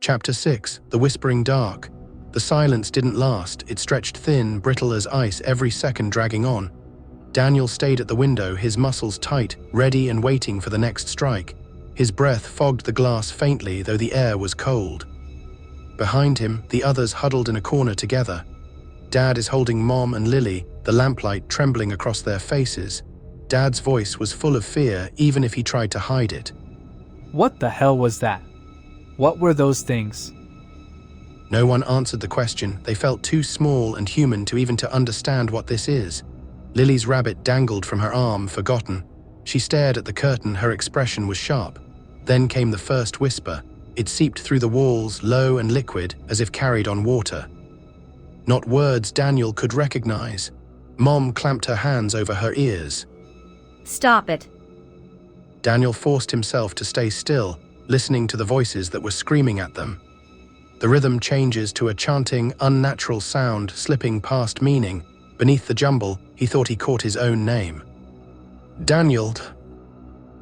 Chapter 6. The Whispering Dark. The silence didn't last. It stretched thin, brittle as ice, every second dragging on. Daniel stayed at the window, his muscles tight, ready and waiting for the next strike. His breath fogged the glass faintly, though the air was cold. Behind him, the others huddled in a corner together. Dad is holding Mom and Lily, the lamplight trembling across their faces. Dad's voice was full of fear, even if he tried to hide it. What the hell was that? What were those things? No one answered the question. They felt too small and human to understand what this is. Lily's rabbit dangled from her arm, forgotten. She stared at the curtain, her expression was sharp. Then came the first whisper. It seeped through the walls, low and liquid, as if carried on water. Not words Daniel could recognize. Mom clamped her hands over her ears. Stop it. Daniel forced himself to stay still, listening to the voices that were screaming at them. The rhythm changes to a chanting, unnatural sound slipping past meaning. Beneath the jumble, he thought he caught his own name. Daniel.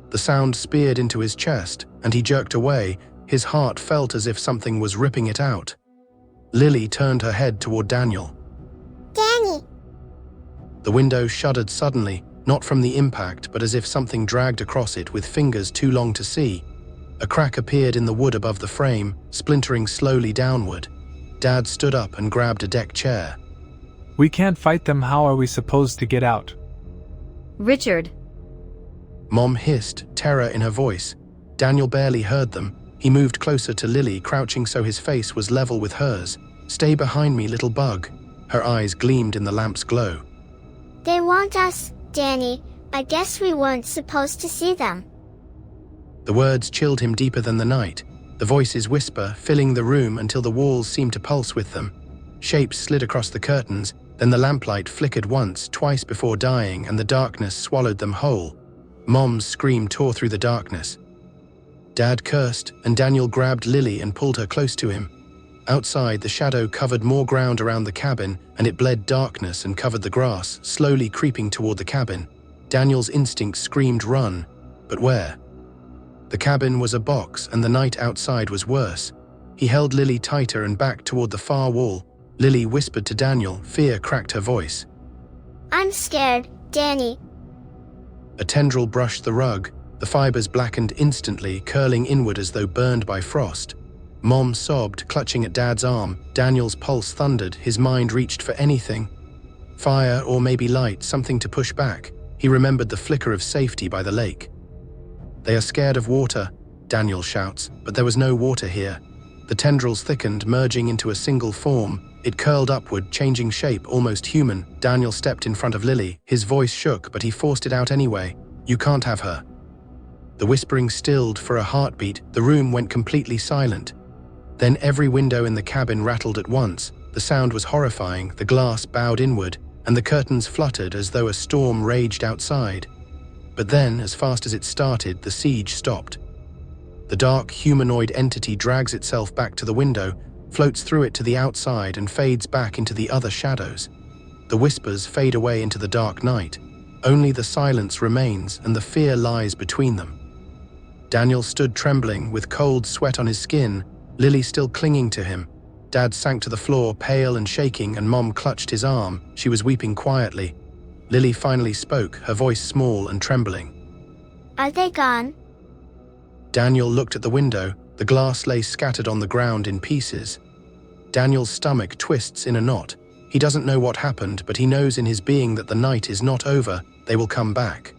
The sound speared into his chest, and he jerked away. His heart felt as if something was ripping it out. Lily turned her head toward Daniel. Danny! The window shuddered suddenly, not from the impact, but as if something dragged across it with fingers too long to see. A crack appeared in the wood above the frame, splintering slowly downward. Dad stood up and grabbed a deck chair. We can't fight them. How are we supposed to get out? Richard. Mom hissed, terror in her voice. Daniel barely heard them. He moved closer to Lily, crouching so his face was level with hers. Stay behind me, little bug. Her eyes gleamed in the lamp's glow. They want us, Danny. I guess we weren't supposed to see them. The words chilled him deeper than the night. The voices whisper, filling the room until the walls seemed to pulse with them. Shapes slid across the curtains, then the lamplight flickered once, twice before dying, and the darkness swallowed them whole. Mom's scream tore through the darkness. Dad cursed, and Daniel grabbed Lily and pulled her close to him. Outside, the shadow covered more ground around the cabin, and it bled darkness and covered the grass, slowly creeping toward the cabin. Daniel's instinct screamed run, but where? The cabin was a box, and the night outside was worse. He held Lily tighter and backed toward the far wall. Lily whispered to Daniel, fear cracked her voice. I'm scared, Danny. A tendril brushed the rug. The fibers blackened instantly, curling inward as though burned by frost. Mom sobbed, clutching at Dad's arm. Daniel's pulse thundered, his mind reached for anything. Fire or maybe light, something to push back. He remembered the flicker of safety by the lake. They are scared of water, Daniel shouts, but there was no water here. The tendrils thickened, merging into a single form. It curled upward, changing shape, almost human. Daniel stepped in front of Lily. His voice shook, but he forced it out anyway. You can't have her. The whispering stilled for a heartbeat. The room went completely silent. Then every window in the cabin rattled at once. The sound was horrifying. The glass bowed inward, and the curtains fluttered as though a storm raged outside. But then, as fast as it started, the siege stopped. The dark, humanoid entity drags itself back to the window, floats through it to the outside, and fades back into the other shadows. The whispers fade away into the dark night. Only the silence remains, and the fear lies between them. Daniel stood trembling, with cold sweat on his skin, Lily still clinging to him. Dad sank to the floor, pale and shaking, and Mom clutched his arm. She was weeping quietly. Lily finally spoke, her voice small and trembling. Are they gone? Daniel looked at the window. The glass lay scattered on the ground in pieces. Daniel's stomach twists in a knot. He doesn't know what happened, but he knows in his being that the night is not over. They will come back.